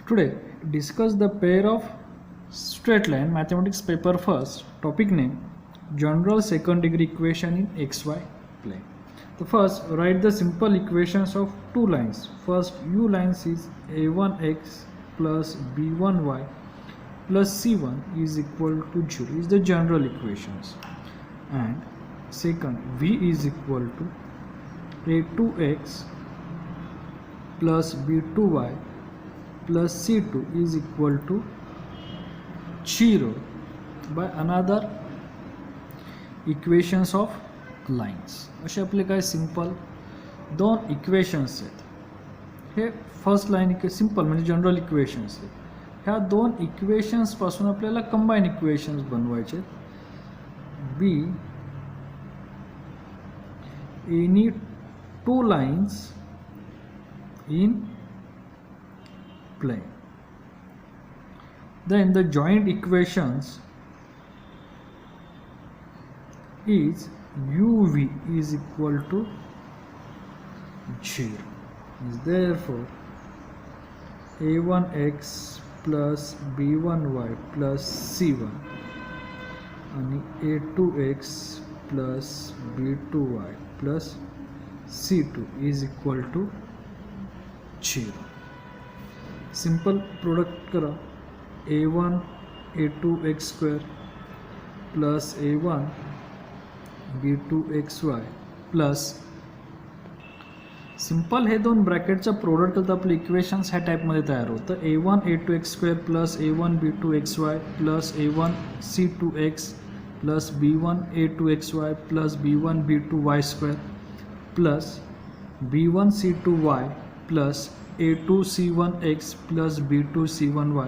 Today, discuss the pair of straight line mathematics paper first. Topic name: general second degree equation in xy plane. The first, write the simple equations of two lines. First, u lines is a1x plus b1y plus c1 is equal to 0 is the general equations, and second, v is equal to a2x plus b2y plus c2 is equal to 0 by another equations of lines. असे आपले काय simple दोन equations आहेत. हे first line simple म्हणजे general equations आहेत. ह्या दोन इक्वेशन्स पासून आपल्याला कंबाईन इक्वेशन्स बनवायचे आहेत. Be any two lines in plane. Then the joint equations is uv is equal to 0. Therefore a1x plus b1y plus c1 and a2x plus b2y plus c2 is equal to 0. Simple product करा. a1 a2 x square plus a1 b2 xy plus simple हे दोन ब्रॅकेटच्या product होतं आपले equations ह्या टाईपमध्ये तयार होतं. a1 a2 x square plus a1 b2 xy plus a1 c2 x plus b1 a2 xy plus b1 b2 y square plus b1 c2 y plus a2 c1 x plus b2 c1 y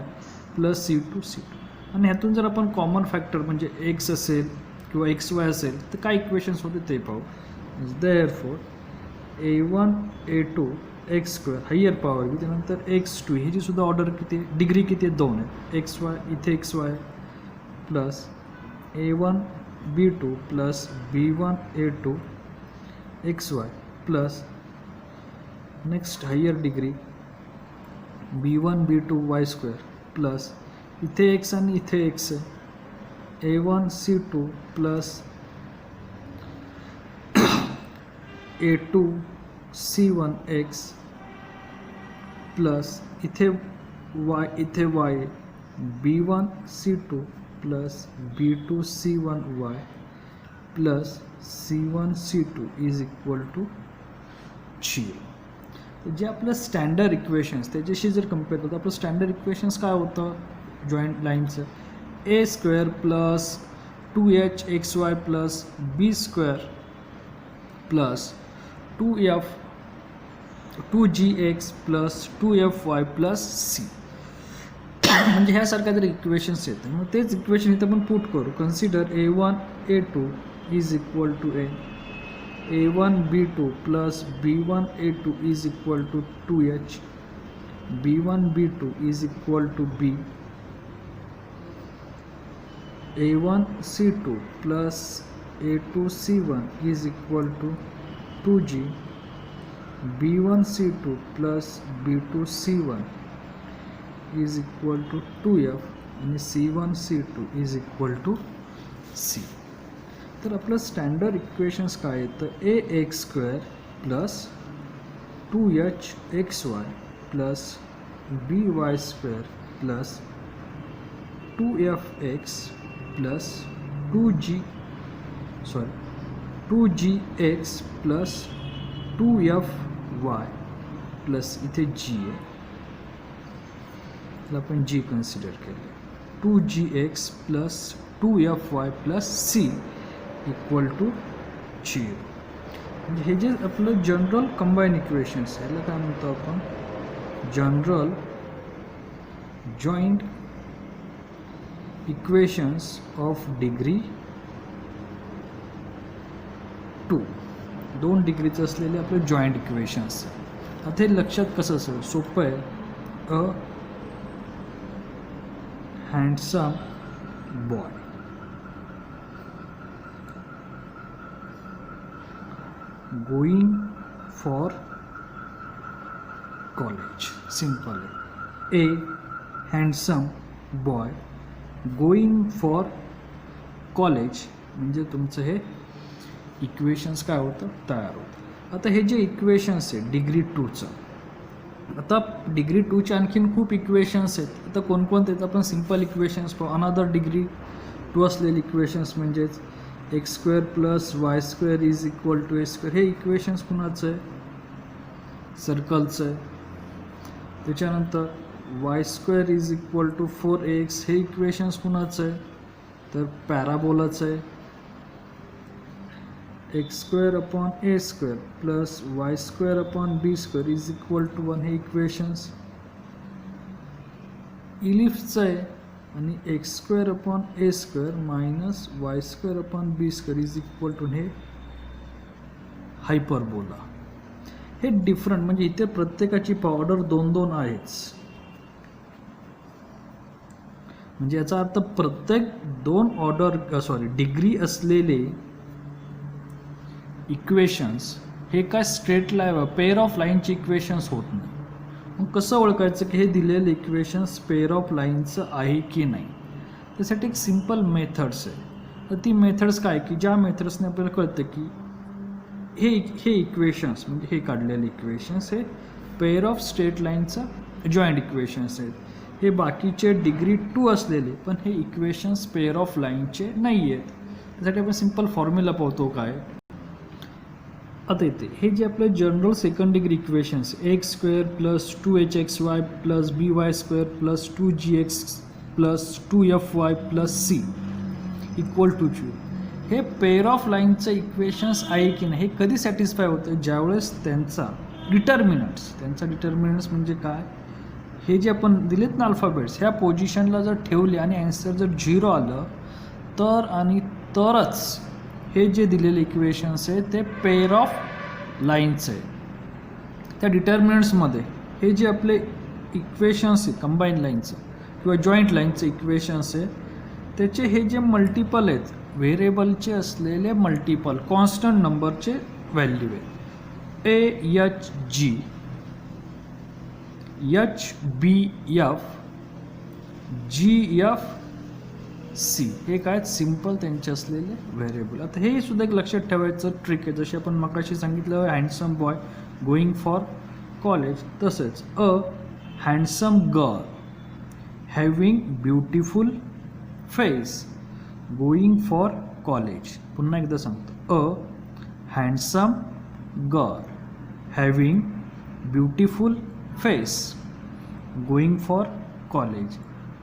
plus c2 c2 आणि ह्यातून जर आपण common factor म्हणजे x असेल किंवा xy असेल तर काय इक्वेशन्स होते ते पाहू. Therefore a1 a2 x square higher power B त्यानंतर x2 ह्याची सुद्धा ऑर्डर किती डिग्री किती आहे 2 आहे. xy इथे xy plus a1 b2 plus b1 a2 xy plus next higher degree b1 b2 y square plus इथे x आणि इथे x आहे a1 c2 plus a2 c1 x plus इथे y b1 c2 plus b2 c1 y plus c1 c2 is equal to 0. जे आपलं standard equations त्याच्याशी जर compare करतो आपलं स्टँडर्ड इक्वेशन्स काय होतं जॉईंट लाईनचं A square plus 2h xy plus B square plus 2gx plus 2fy plus C म्हणजे ह्यासारख्या जर इक्वेशन्स येतात मग तेच इक्वेशन इथं आपण पुट करू. Consider a1 a2 is equal to a1 b2 plus b1 a2 is equal to 2h, b1 b2 is equal to b, a1 c2 plus a2 c1 is equal to 2g, b1 c2 plus b2 c1 is equal to 2f and c1 c2 is equal to c. तर आपलं standard equations काय आहेत तर A X square plus 2h xy plus B Y square plus 2fx plus 2gx plus 2fy plus इथे g आहे आपण g consider केलं 2gx plus 2fy plus c equal to 0. म्हणजे हे जे आपलं जनरल कंबाईन इक्वेशन्स आहे याला काय म्हणतो आपण general joint equations of degree 2 2 डिग्रीचं असलेले आपले जॉईंट इक्वेशन्स. आता हे लक्षात कसं असेल सोपं आहे. A handsome boy going for college. Simple है. A handsome boy going for college, म्हणजे तुमचं हे इक्वेशन्स काय होतं तयार होतं. आता हे जे इक्वेशन्स आहे डिग्री 2चं, आता डिग्री 2चे आणखीन खूप इक्वेशन्स आहेत. आता कोणकोणते आहेत आपण सिम्पल इक्वेशन्स पाहू. अनदर डिग्री 2 असलेले इक्वेशन्स म्हणजेच x square plus y square is equal to a square, हे इक्वेशन्स कुणाचं आहे सर्कलचं आहे. त्याच्यानंतर y square is equal to 4x, हे इक्वेशन्स कुणाचं आहे तर पॅराबोलाचं आहे. X square upon a square plus y square upon b square is equal to 1, हे इक्वेशन्स इलिप्सचं आहे. आणि x square upon a square minus Y square upon b square is equal to हे हायपरबोला. हे डिफरंट म्हणजे इथे प्रत्येकाची order 2-2 आहेच. म्हणजे याचा अर्थ प्रत्येक 2 ऑर्डर डिग्री असलेले इक्वेशन्स हे काय स्ट्रेट लाईन पेअर ऑफ लाईनचे इक्वेशन्स होत नाही. मग कसं ओळखायचं की हे दिलेलं इक्वेशन्स पेअर ऑफ लाईनचं आहे की नाही. त्यासाठी एक सिम्पल मेथड्स आहे. तर ती मेथड्स काय की ज्या मेथड्सने आपल्याला कळतं की हे इक्वेशन्स म्हणजे हे काढलेले इक्वेशन्स हे पेअर ऑफ स्ट्रेट लाईनचं जॉईंट इक्वेशन्स आहेत. हे बाकीचे डिग्री 2 असलेले पण हे इक्वेशन्स पेअर ऑफ लाईनचे नाही आहेत. त्यासाठी आपण सिम्पल फॉर्म्युला पाहतो काय. आता इथे हे जे आपले general second degree equations x square plus 2hxy plus by square plus 2gx plus 2fy plus c equal to 0, हे पेअर ऑफ लाईनचं इक्वेशन्स आहे की नाही हे कधी सॅटिस्फाय होतं ज्यावेळेस त्यांचा डिटर्मिनंट्स म्हणजे काय, हे जे आपण दिलेत ना अल्फाबेट्स ह्या पोझिशनला जर ठेवले आणि आन्सर जर 0 आलं तर आणि तरच हे जे दिलेले इक्वेशन्स आहे ते पेअर ऑफ लाईन्स आहे. त्या डिटर्मिनंट्समध्ये हे जे आपले इक्वेशन्स आहे कंबाईन लाईनचं किंवा जॉईंट लाईनचं इक्वेशन्स आहे त्याचे हे जे मल्टिपल आहेत व्हेरिएबलचे असलेले मल्टिपल कॉन्स्टंट नंबरचे व्हॅल्यू आहेत. AHG HBF GFC हे काय सिम्पल त्यांचे असलेले व्हेरिएबल. आता हे सुद्धा एक लक्षात ठेवायचं ट्रिक आहे. जसे आपण मगाशी सांगितलं handsome boy going for college, तसेच a handsome girl having beautiful face going for college. पुन्हा एकदा सांगतो a handsome girl having beautiful face going for college.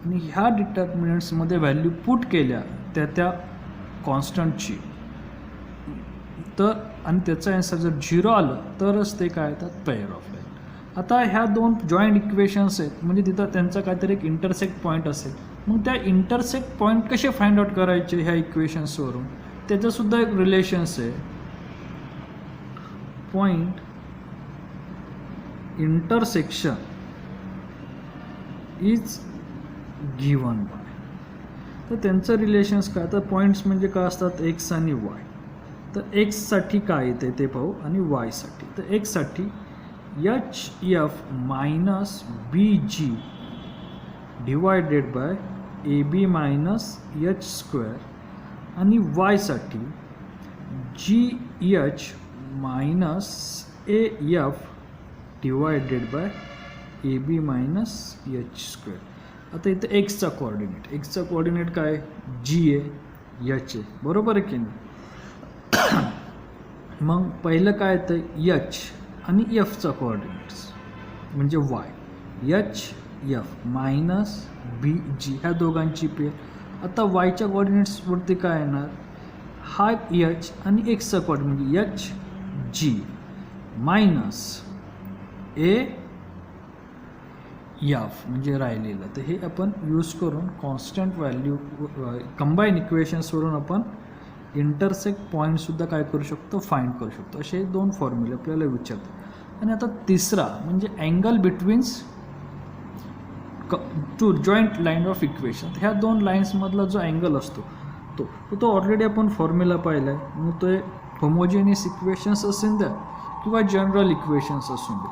आणि ह्या डिटर्मिनंट्समध्ये व्हॅल्यू पुट केल्या त्या कॉन्स्टंटची तर आणि त्याचा आन्सर जर 0 आलं तरच ते काय येतात पेअर ऑफ लाईन. आता ह्या 2 जॉईंट इक्वेशन्स आहेत म्हणजे तिथं त्यांचा काहीतरी एक इंटरसेक्ट पॉईंट असेल. मग त्या इंटरसेक्ट पॉईंट कसे फाइंड आउट करायचे ह्या इक्वेशन्सवरून त्याचंसुद्धा एक रिलेशन्स आहे. Point intersection is given by, तर त्यांचं रिलेशन्स काय, तर पॉईंट्स म्हणजे काय असतात एक्स आणि वाय. तर एक्ससाठी काय येते ते पाहू आणि वायसाठी. तर एक्ससाठी HF minus BG divided by AB minus H square आणि वायसाठी GH minus AF divided by AB minus H square. आता इथं एक्सचा कोऑर्डिनेट काय G आहे H आहे, बरोबर आहे की नाही. मग पहिलं काय येतं H आणि Fचा कोऑर्डिनेट्स म्हणजे Y HF मायनस BG ह्या दोघांची पेअर. आता वायच्या कोऑर्डिनेट्सवरती काय येणार हा H आणि एक्सचा कोऑर्डिनेट म्हणजे HG मायनस AF म्हणजे राहिलेलं. तर हे आपण यूज करून कॉन्स्टंट व्हॅल्यू कंबाईन इक्वेशन्सवरून आपण इंटरसेक्ट पॉईंटसुद्धा काय करू शकतो फाइंड करू शकतो. असे 2 फॉर्म्युले आपल्याला विचारतात. आणि आता तिसरा म्हणजे angle betweens 2 joint line of equation. ह्या 2 लाईन्समधला जो अँगल असतो तो ऑलरेडी आपण फॉर्म्युला पाहिला आहे. मग तो होमोजेनियस इक्वेशन्स असेल द्या किंवा जनरल इक्वेशन्स असून द्या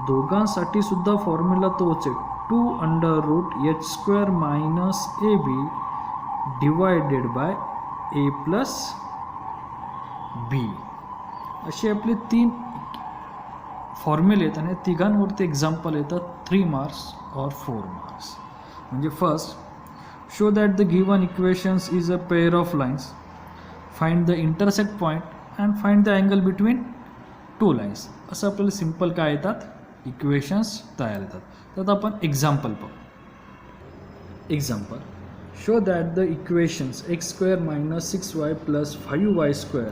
दोघांसाठी सुद्धा फॉर्म्युला तोच आहे 2 under root H square minus A B divided by A plus B. असे आपले 3 फॉर्म्युले आहेत आणि तिघांवरती एक्झाम्पल येतात 3 मार्क्स और 4 मार्क्स. म्हणजे first, show that the given equations is a pair of lines, find the intersect point and find the angle between 2 lines. असं आपल्याला simple काय येतात, इक्वेशन्स तयार येतात. तर आपण एक्झाम्पल पाहू. Example, show that the equations x square minus 6y plus 5y square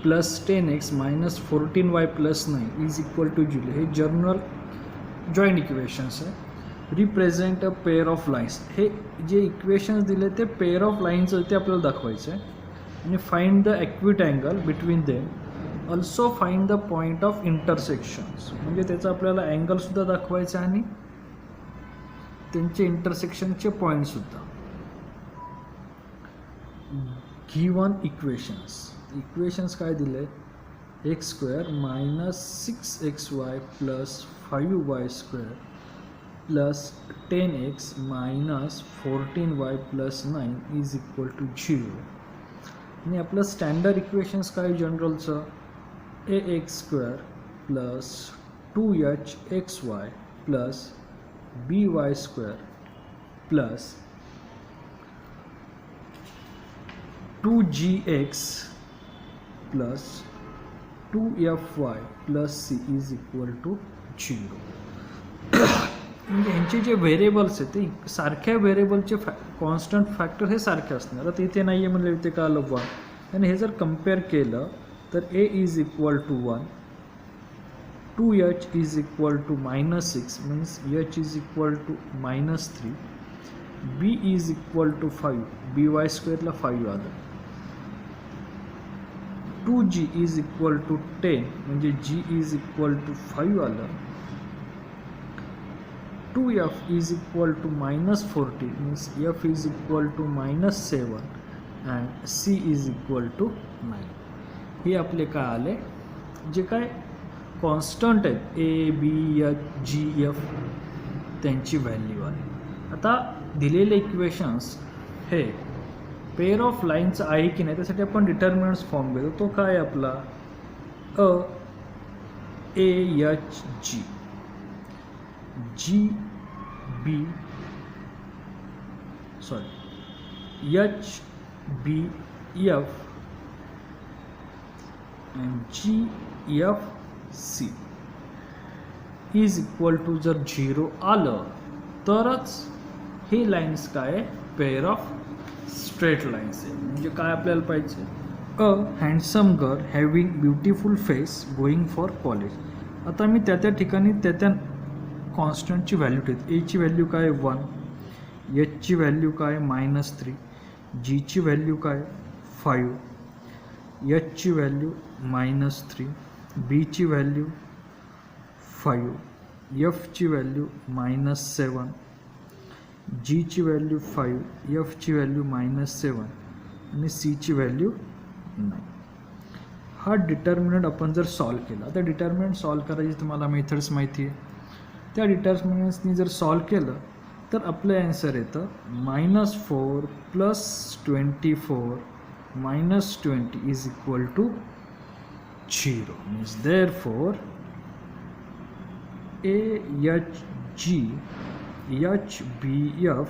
plus 10x minus 14y plus 9 is equal to 0. हे जनरल जॉईंट इक्वेशन्स आहे. Represent a pair of lines. हे जे इक्वेशन्स दिले ते पेअर ऑफ लाईन्स ते आपल्याला दाखवायचं आहे. आणि find the acute angle between them, also find the point of intersections. म्हणजे त्याचा आपल्याला अँगलसुद्धा दाखवायचा आणि त्यांचे इंटरसेक्शनचे पॉईंटसुद्धा. गिवन इक्वेशन्स काय दिले, X square minus 6xy plus 5y square plus 10x minus 14y plus 9 is equal to 0. आणि आपलं स्टँडर्ड इक्वेशन्स काय जनरलचं, A X square plus 2hxy plus by square plus 2gx plus 2fy plus c is equal to 0. म्हणजे ह्यांचे जे variables आहेत ते सारख्या व्हेरिएबलचे कॉन्स्टंट फॅक्टर हे सारखे असणार. आता इथे नाही आहे म्हणजे इथे का आलं 1. आणि हे जर कम्पेअर केलं तर a is equal to 1, 2h is equal to minus 6 means h is equal to minus 3, b is equal to 5, by स्क्वेअरला 5 आलं, 2g इज इक्वल टू 10 म्हणजे g इज इक्वल टू 5 आलं, 2f is equal to minus 40 means f is equal to minus 7 and c is equal to 9. हे आपले काय आले, जे काय कॉन्स्टंट आहेत a b h g f त्यांची व्हॅल्यू आली. आता दिलेले इक्वेशन्स हे पेअर ऑफ लाईनचं आहे की नाही त्यासाठी आपण डिटर्मिनंट्स फॉर्म घेतो. तो काय आपला uh A H G, G B H B F and G F C is equal to जर 0 आलं तरच हे लाईन्स काय पेअर ऑफ स्ट्रेट लाईन्स आहे. म्हणजे काय आपल्याला पाहिजे, a handsome girl having beautiful face going for college. आता मी त्या ठिकाणी त्या कॉन्स्टंटची व्हॅल्यू ठेवते. एची व्हॅल्यू काय 1, एचची व्हॅल्यू काय -3, जीची व्हॅल्यू काय 5, एचची व्हॅल्यू -3, बीची व्हॅल्यू 5, एफची व्हॅल्यू -7, जीची व्हॅल्यू 5, एफची व्हॅल्यू -7 आणि सीची व्हॅल्यू 9. हा डिटर्मिनंट आपण जर सॉल्व केला, तर डिटर्मिनंट सॉल्व करायची तुम्हाला मेथड्स माहिती आहे. त्या डिटर्मिनंट्सनी जर सॉल्व केलं तर आपलं ॲन्सर येतं -4 plus 24 -20 is equal to 0. Means therefore AHG HBF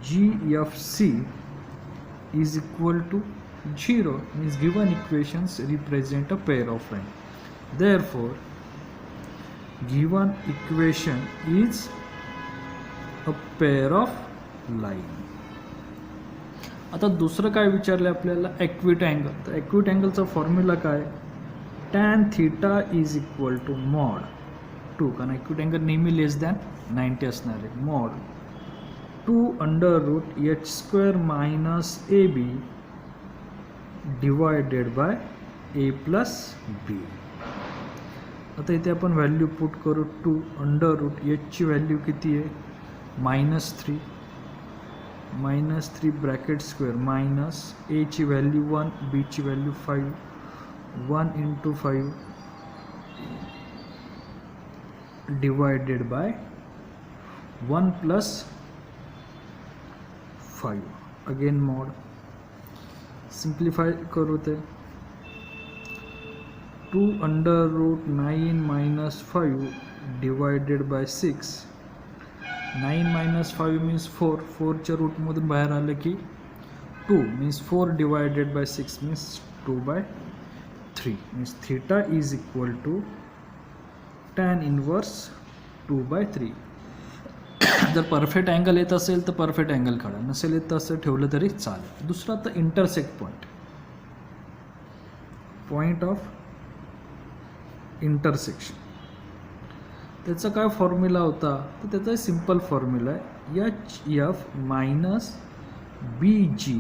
GFC is equal to 0. Means given equations represent a pair of lines. Therefore given equation is a pair of line. आता दुसरं काय विचारलं आपल्याला, ॲक्विट अँगल. तर acute अँगलचा formula काय, tan theta is equal to mod 2, कारण ॲक्विट angle नेहमी लेस दॅन 90 असणार आहे, mod 2 under root H square minus A B divided by A plus B. आता इथे आपण व्हॅल्यू पुट करू. 2 अंडर रूट एचची व्हॅल्यू किती आहे -3 ब्रॅकेट स्क्वेअर मायनस एची व्हॅल्यू 1, बीची value 5, 1 × 5 divided by 1 plus 5 again mod simplify करू ते 2 under root 9 minus 5 divided by 6. 9 minus 5 means 4. 4च्या रूटमधून बाहेर आलं की 2 means 4 divided by 6 means 2/3 means theta is equal to tan inverse 2/3. जर परफेक्ट अँगल येत असेल तर परफेक्ट अँगल काढा, नसेल येत असं ठेवलं तरी चालेल. दुसरा तर इंटरसेक्ट पॉईंट ऑफ इंटरसेक्शन. त्याचा काय फॉर्म्युला होता तर त्याचा सिंपल फॉर्म्युला आहे H F minus B G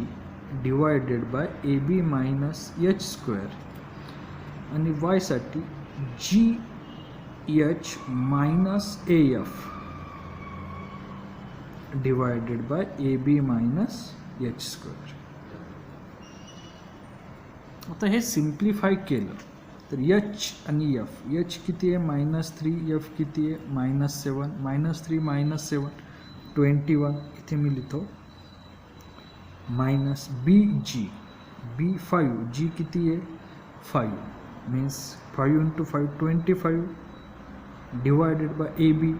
divided by A B minus H square आणि वायसाठी G H minus A F divided by A B minus H square. आता हे सिम्प्लिफाय केलं तर एच आणि एफ, एच किती आहे -3, एफ किती आहे -7, -3 -7 21. इथे मी लिहितो मायनस बी जी, बी 5, जी किती आहे 5 means 5 × 5 25 divided by A b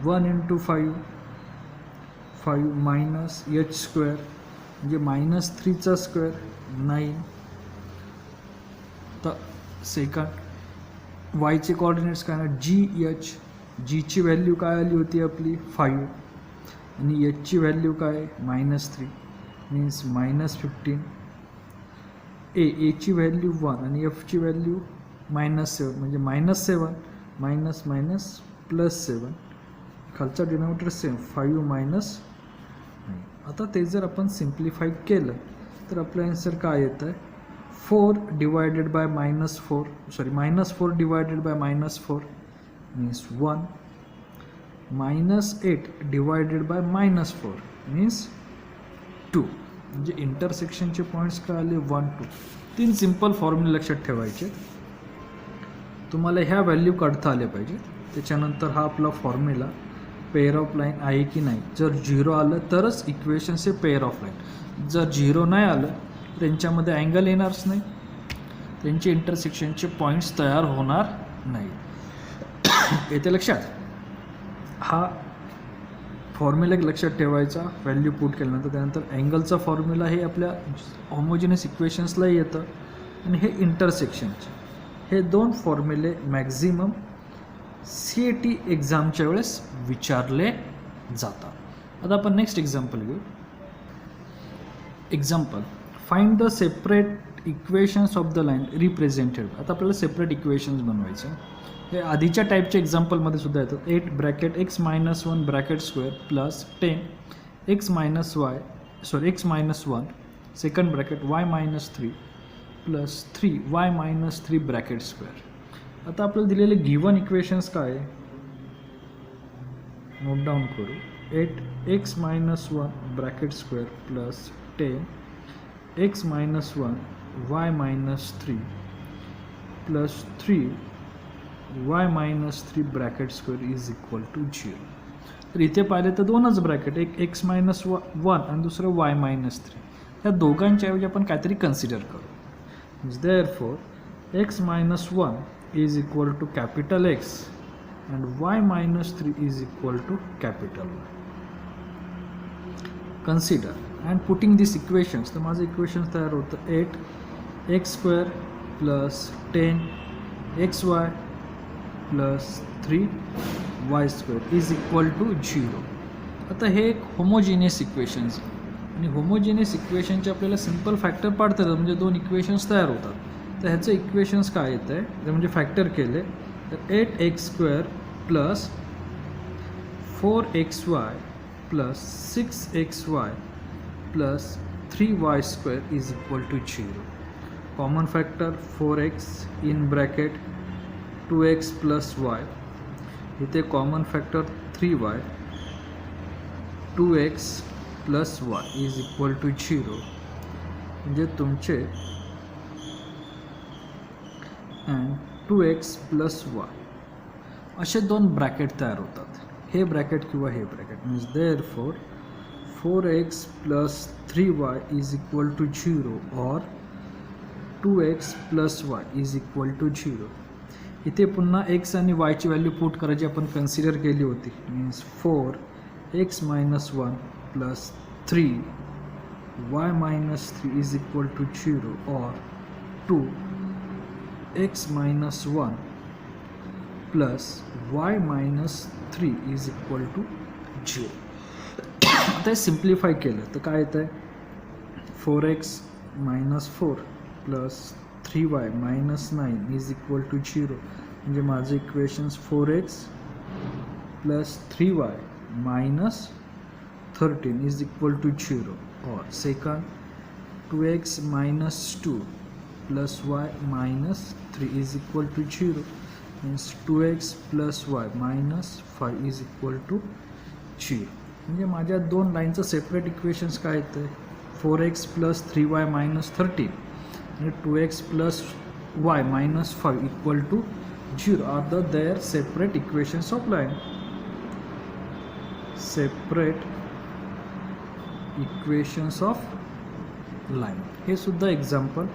1 × 5 minus H square म्हणजे -3चा स्क्वेअर 9. तर सेकंड वायचे कोऑर्डिनेट्स काय ना जी एच, जीची व्हॅल्यू काय आली होती आपली 5 आणि एचची व्हॅल्यू काय -3 मीन्स -15. एची व्हॅल्यू 1 आणि एफची व्हॅल्यू -7 म्हणजे -7 मायनस +7. खालचा डिनोमिनेटर सेम 5 मायनस. आता ते जर आपण सिम्प्लिफाय केलं तर आपलं आन्सर काय येतं आहे 4 divided bye -4 divided bye -4 means 1 -8 divided by -4 means 2. म्हणजे इंटरसेक्शनचे पॉईंट्स काय आले 1 2. 3 सिम्पल फॉर्म्युले लक्षात ठेवायचे. तुम्हाला ह्या व्हॅल्यू काढता आल्या पाहिजे. त्याच्यानंतर हा आपला फॉर्म्युला पेअर ऑफ लाईन आहे की नाही. जर 0 आलं तरच इक्वेशन्स हे पेअर ऑफ लाईन. जर 0 नाही आलं त्यांच्यामध्ये अँगल येणारच नाही, त्यांचे इंटरसेक्शनचे पॉईंट्स तयार होणार नाही. येते लक्षात. हा फॉर्म्युला लक्षात ठेवायचा व्हॅल्यू पुट केल्यानंतर. त्यानंतर अँगलचा फॉर्म्युला हे आपल्या होमोजिनियस इक्वेशन्सला येतं आणि हे इंटरसेक्शनचे. हे 2 फॉर्म्युले मॅक्झिमम CAT एक्झामच्या वेळेस विचारले जातात. आता आपण नेक्स्ट एक्झाम्पल घेऊ. Example find the separate equations of the line represented. आता आपल्याला सेपरेट इक्वेशन्स बनवायचे. हे आधीच्या टाईपच्या एक्झाम्पलमध्ये सुद्धा येतात. 8 bracket x - 1 bracket square plus 10 x - 1 second bracket y - 3 plus 3 y - 3 bracket square. आता आपल्याला दिलेले गिवन इक्वेशन्स काय आहे नोट डाऊन करू. 8 x - 1 bracket square plus 10 x - 1 y - 3 plus 3 y - 3 bracket square is equal to 0. तर इथे पाहिले तर 2च ब्रॅकेट, एक x - 1 आणि दुसरं y - 3. ह्या दोघांच्या ऐवजी आपण काहीतरी कन्सिडर करू. Therefore x - 1 is equal to capital X and y - 3 is equal to capital Y. Consider and putting these equations. तर माझं इक्वेशन्स तयार होतं 8 x square plus 10 xy plus 3 y square is equal to 0. आता हे एक homogeneous equations आणि homogeneous इक्वेशनचे आपल्याला सिम्पल फॅक्टर पाडता येतात म्हणजे 2 इक्वेशन्स तयार होतात. तर ह्याचं इक्वेशन्स काय येतं आहे जर म्हणजे फॅक्टर केले तर 8x square plus 4xy plus 6xy plus 3y square is equal to 0. Common factor 4x in bracket 2x plus y. इथे common factor 3y 2x plus y is equal to 0. म्हणजे तुमचे अँड 2x प्लस y असे 2 bracket तयार होतात. हे bracket किंवा हे bracket means therefore 4x plus 3y is equal to 0 or 2x plus y is equal to 0. इथे पुन्हा x आणि y ची व्हॅल्यू पुट करायची आपण कन्सिडर केली होती means 4x minus 1 plus 3y minus 3 is equal to 0 or 2x minus 1 plus y minus 3 is equal to 0. आता हे सिम्प्लिफाय केलं तर काय येतं आहे 4x minus 4 plus 3y minus 9 is equal to 0. म्हणजे माझं equations 4x plus 3y minus 13 is equal to 0 or second 2x minus 2 plus y minus 3 is equal to 0 means 2x plus y minus 5 is equal to 0. म्हणजे माझ्या दोन लाईनचं separate equations काय येतं 4x plus 3y minus 13 आणि 2x plus y minus 5 equal to 0 are the their separate equations of line. Separate equations of line हे सुद्धा example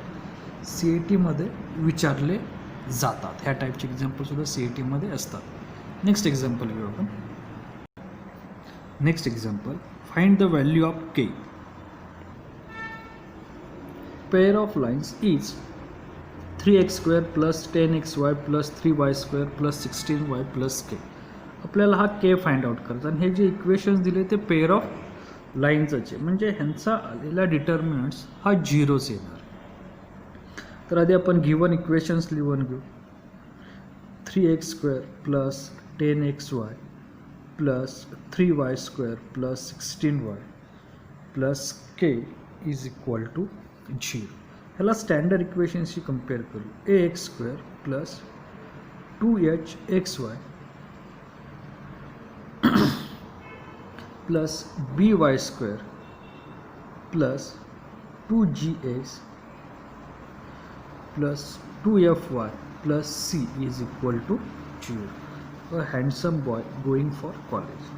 CET मध्ये विचारले जातात. ह्या टाईपचे एक्झाम्पल सुद्धा CET मध्ये असतात. नेक्स्ट एक्झाम्पल घेऊ आपण. Next example, find the value of k. Pair of lines is 3x square plus 10xy plus 3y square plus 16y plus k. आपल्याला हा k फाइंड आउट करायचा आणि हे जे इक्वेशन्स दिले ते पेअर ऑफ लाईन्सचे म्हणजे ह्यांचा आलेला डिटर्मिनंट्स हा 0च येणार. तर आधी आपण गिवन इक्वेशन्स लिहून घेऊ 3x square plus 10xy plus 3y square plus 16y plus k is equal to 0. ह्याला स्टँडर्ड इक्वेशन्सशी कंपेअर करू ax square plus 2hxy plus by square plus 2gx plus 2fy plus c is equal to 0. A handsome boy going for college.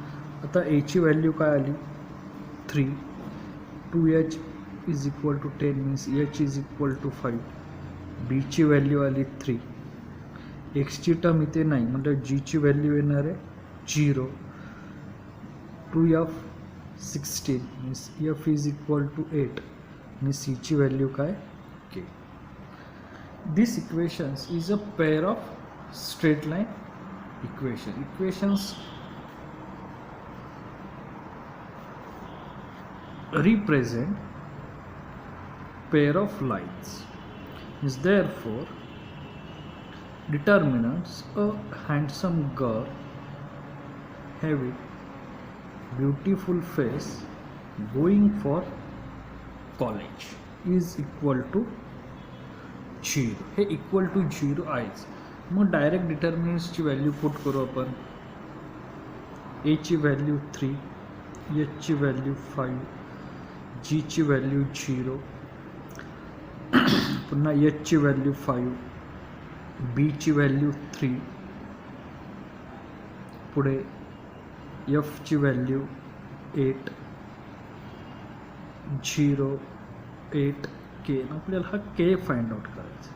आता a ची value काय आली 3 2h is equal to 10 means h is equal to 5 b ची value आली 3 x ची term इथे नाही म्हणजे g ची व्हॅल्यू येणार आहे 0 2f 16 means f is equal to 8 आणि c ची व्हॅल्यू काय k. This equations is a pair of straight line equations represent pair of lines is therefore determinants a handsome girl having beautiful face going for college is equal to 0. हे equal to 0 आहेच. मग direct डिटर्मिनंट्सची value put करू आपण a ची value 3 h ची value 5 g ची value 0 पुन्हा h ची व्हॅल्यू 5 b ची व्हॅल्यू 3 पुढे f ची व्हॅल्यू 8 0 8 k. आपल्याला हा k फाइंड आउट करायचा.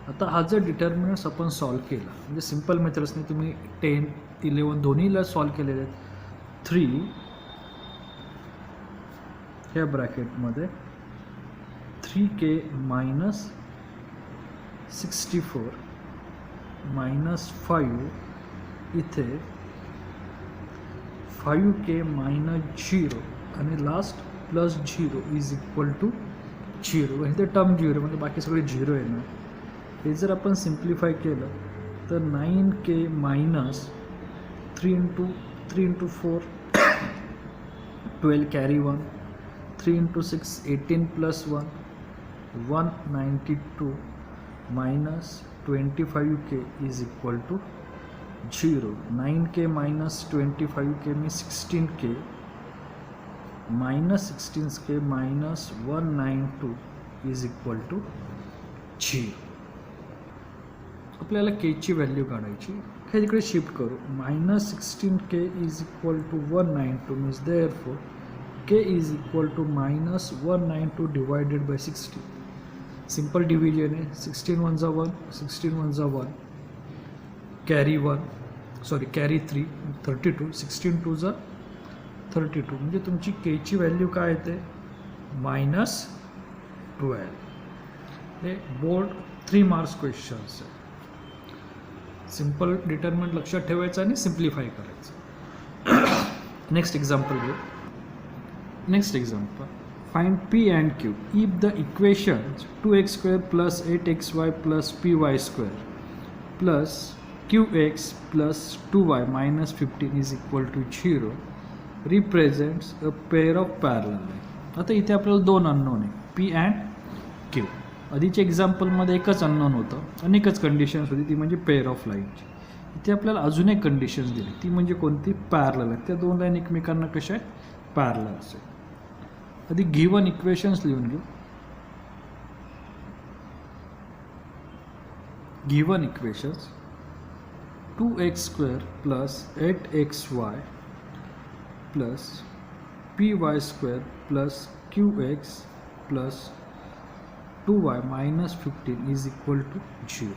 आता हा जर डिटर्मिनंट्स आपण सॉल्व केला म्हणजे सिम्पल मेथड्सने तुम्ही 10 11 दोन्हीला सॉल्व केलेले आहेत 3 ह्या ब्रॅकेटमध्ये 3k minus 64 minus 5 इथे 5k minus 0 आणि last plus 0 is equal to 0. इथे टर्म 0 म्हणजे बाकी सगळे 0 येणार. हे जर आपण सिम्प्लिफाय केलं तर 9k minus 3 into 4 12 carry 1 3 into 6 18 plus 1 192 minus 25k is equal to 0. 9k minus 25k means 16k minus 16k minus 192 is equal to 0. आपल्याला k ची व्हॅल्यू काढायची. हे तिकडे शिफ्ट करू. -16k is equal to 192 means therefore k is equal to -192 divided by 60. Simple division आहे. 16 1 जा 1, 16 1 जा 1, carry 3 32, 16 2 जा 32. म्हणजे तुमची k ची व्हॅल्यू काय येते -12. हे बोर्ड 3 मार्क्स क्वेश्चन्स आहे. सिंपल डिटर्मिनंट लक्षात ठेवायचं आणि सिम्प्लिफाय करायचं. नेक्स्ट एक्झाम्पल घेऊ. Next example, find p and q if the equations 2x² plus 8xy plus py² plus qx plus 2y minus 15 is equal to 0 represents a pair of parallel line. आता इथे आपल्याला दोन unknown आहे, p and q. आधीच्या एक्झाम्पलमध्ये एकच unknown होतं आणि एकच कंडिशन्स होती, ती म्हणजे पेअर ऑफ लाईनची. इथे आपल्याला अजून एक कंडिशन्स दिली, ती म्हणजे कोणती, पॅरलल आहे. त्या दोन लाईन एकमेकांना कशा आहेत, पॅरलल्स आहे. आधी गिवन इक्वेशन्स लिहून घेऊ. Given equations 2x² plus 8xy plus py² plus qx plus 2y minus 15 is equal to 0.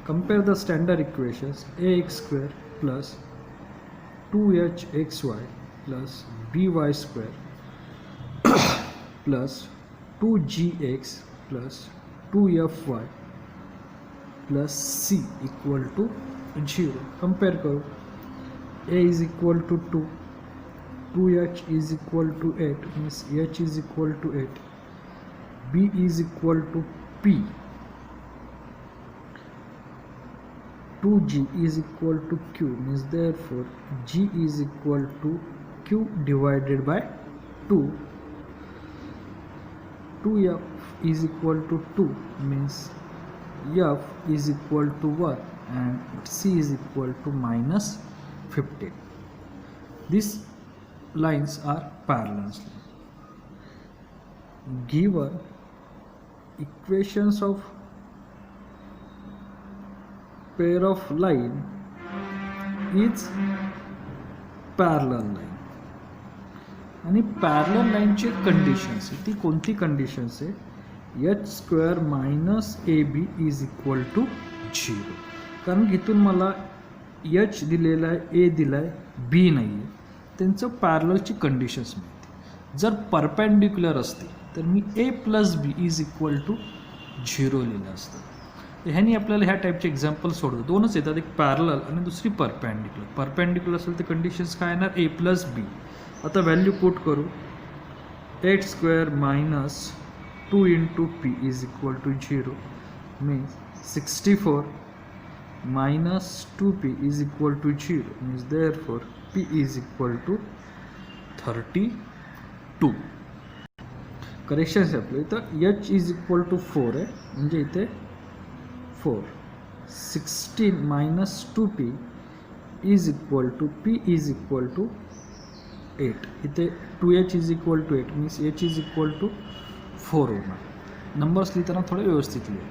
Compare the standard equations. ax² plus 2hxy plus by² plus 2gx plus 2fy plus c equal to 0. Compare करो. a is equal to 2, 2h is equal to 8 means h is equal to 8, b is equal to p, 2g is equal to q means therefore g is equal to q divided by 2, 2f is equal to 2 means f is equal to 1 and c is equal to -15. These lines are parallel. Given equations of pair of line is parallel line. आणि parallel लाईनची conditions आहे, ती कोणती conditions आहे, h² minus ab is equal to 0. कारण इथून मला h दिलेला आहे, a दिला आहे, b नाही आहे, त्यांचं पॅरललची कंडिशन्स मिळते. जर परपेंडिक्युलर असते तर मी a प्लस बी इज इक्वल टू 0 लिहिलं असतं. ह्यानी आपल्याला ह्या टाईपचे एक्झाम्पल सोडतो. दोनच येतात, एक पॅरलल आणि दुसरी परपेंडिक्युलर. परपेंडिक्युलर असेल तर कंडिशन्स काय येणार, a प्लस बी. आता व्हॅल्यू पुट करू. 8² minus 2 into p is equal to 0 means 64 minus 2p is equal to 0 means therefore p is equal to 32. Corrections आहे आपलं. इथं h is equal to 4 आहे म्हणजे इथे 4. 16 minus 2p is equal to p is equal to 8. इथे 2h is equal to 8 means h is equal to 4 होणार. Numbers लिहिताना थोडं व्यवस्थित लिहा.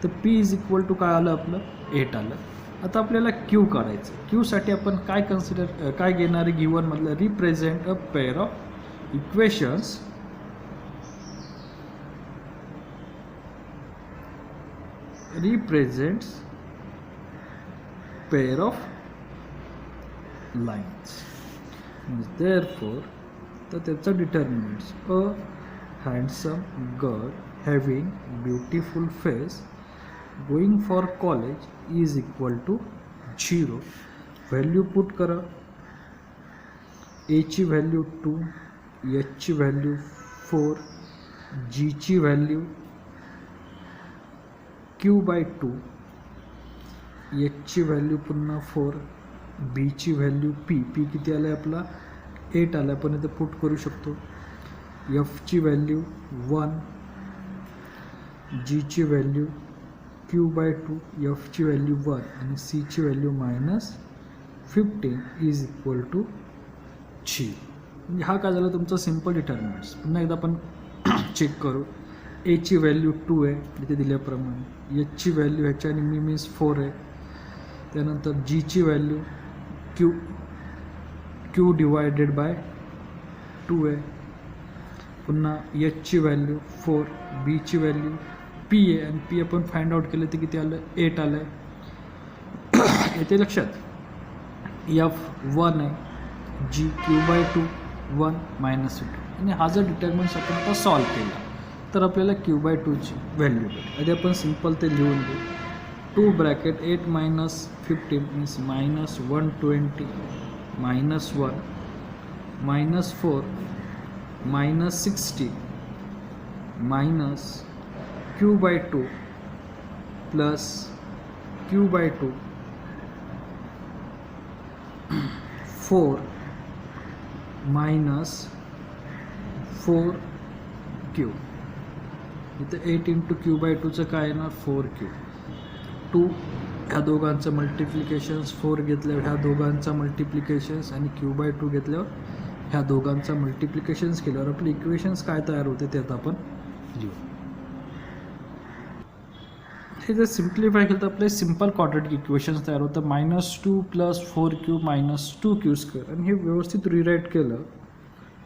तर p is equal to काय आलं आपलं, 8 आलं. आता आपल्याला q काढायचं. q साठी आपण काय घेणार आहे, गिवन मधलं represent a pair of equations represents pair of lines. Therefore, त्याचा determinants, a handsome girl having beautiful face going for college is equal to 0. Value put करा. ए ची व्हॅल्यू 2, एच ची व्हॅल्यू 4, जी ची value q/2, h ची value पुन्हा 4, b ची value p किती आलं आहे आपला 8 आलं. आपण इथं पुट करू शकतो. f ची व्हॅल्यू 1, g ची व्हॅल्यू q/2, f ची व्हॅल्यू 1 आणि c ची व्हॅल्यू -15 इज इक्वल टू 0. म्हणजे हा काय झाला तुमचा सिम्पल डिटर्मिनंट्स. पुन्हा एकदा आपण चेक करू. ए ची व्हॅल्यू 2 आहे इथे दिल्याप्रमाणे, एच ची व्हॅल्यू ह्याच्या आणि मी मीन्स 4 आहे, त्यानंतर जीची व्हॅल्यू क्यू डिवायडेड बाय 2 आहे. पुन्हा एचची व्हॅल्यू 4, बीची व्हॅल्यू पी आहे आणि पी आपण फाइंड आउट केलं तर किती आलं 8 आलं आहे. येते लक्षात F1 आहे जी Q/2 1 मायनस C2 आणि हा जर डिटर्मिनंट्स आपण आता सॉल्व केला तर आपल्याला Q/2ची व्हॅल्यू भेटेल. आधी आपण सिम्पल ते लिहून घेऊ. 2 bracket 8 minus 15 means minus 120 minus 1 minus 4 minus 60 minus Q/2 plus Q/2 4 minus 4Q. इथं 8 इंटू Q/2चं काय येणार 4Q. 2 ह्या दोघांचं मल्टिप्लिकेशन्स 4 घेतल्यावर ह्या दोघांचा मल्टिप्लिकेशन्स आणि Q/2 घेतल्यावर ह्या दोघांचा मल्टिप्लिकेशन्स केल्यावर आपले इक्वेशन्स काय तयार होते ते आता आपण लिहू. हे जर सिम्प्लिफाय केलं तर आपले सिम्पल क्वाड्रेटिक इक्वेशन्स तयार होतं. -2 प्लस 4Q मायनस 2Q² आणि हे व्यवस्थित रिराईट केलं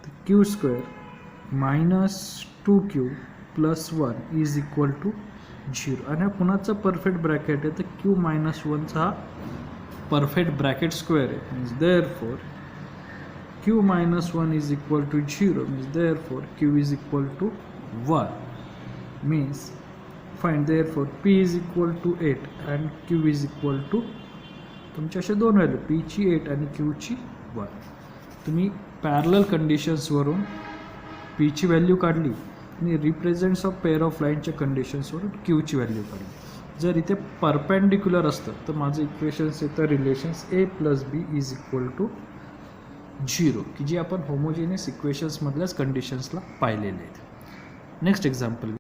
तर Q² minus 2Q plus 1 is equal to 0. आणि हा कुणाचा परफेक्ट ब्रॅकेट आहे तर Q-1चा हा परफेक्ट ब्रॅकेट स्क्वेअर आहे. Means therefore Q-1 is equal to 0 means therefore Q is equal to 1 means find therefore P is equal to 8 and Q is equal to तुमच्या अशा दोन व्हॅल्यू Pची 8 आणि Qची 1. तुम्ही पॅरलल कंडिशन्सवरून Pची व्हॅल्यू काढली आणि रिप्रेझेंट्स ऑफ पेअर ऑफ लाईनच्या कंडिशन्सवरून Qची value काढली. जर इथे परपेंडिक्युलर असतं तर माझं इक्वेशन्स येतं relations A plus B is equal to 0 की जी आपण होमोजेनियस इक्वेशन्समधल्याच कंडिशन्सला पाहिलेले आहेत. Next example